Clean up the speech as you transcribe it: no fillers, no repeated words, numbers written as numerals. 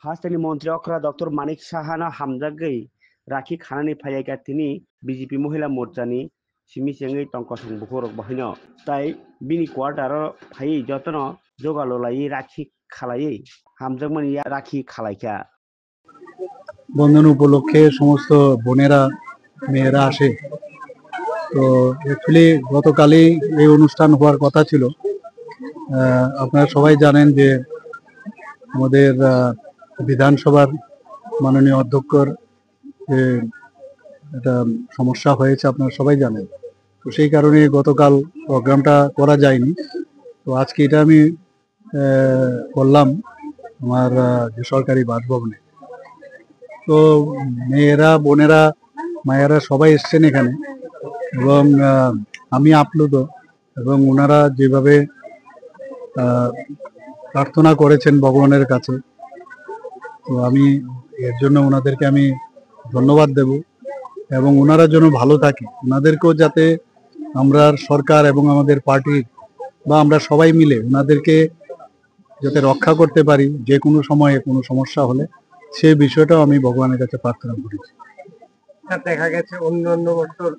हास्टेलनि मन्त्री अख्रा डक्टर मानिक साहाना हामजागै राखि खानानै फायगाथिनि बिजेपि महिला मोर्चानि सिमी सेङै टंकसं बुखरक बाहिनो ताई बिनि क्वार्टार फायै जतन जगालो लायै राखि खालायै हामजागमानि राखि खालायखा বন্ধন উপলক্ষে সমস্ত বোনেরা মেয়েরা আসে। তো অ্যাকচুয়ালি গতকালই এই অনুষ্ঠান হওয়ার কথা ছিল। আপনারা সবাই জানেন যে আমাদের বিধানসভার মাননীয় অধ্যক্ষর যে একটা সমস্যা হয়েছে আপনারা সবাই জানেন। তো সেই কারণে গতকাল প্রোগ্রামটা করা যায়নি। তো আজকে এটা আমি করলাম আমার যে সরকারি বাসভবনে। তো মেয়েরা বোনেরা মায়েরা সবাই এসছেন এখানে এবং আমি আপ্লুত এবং ওনারা যেভাবে প্রার্থনা করেছেন ভগবানের কাছে, তো আমি এর জন্য ওনাদেরকে আমি ধন্যবাদ দেব এবং ওনারা যেন ভালো থাকে, ওনাদেরকেও যাতে আমরা সরকার এবং আমাদের পার্টি বা আমরা সবাই মিলে ওনাদেরকে যাতে রক্ষা করতে পারি যে কোনো সময়ে কোনো সমস্যা হলে, সেই বিষয়টাও আমি ভগবানের কাছে প্রার্থনা করেছি। দেখা গেছে অন্য বছর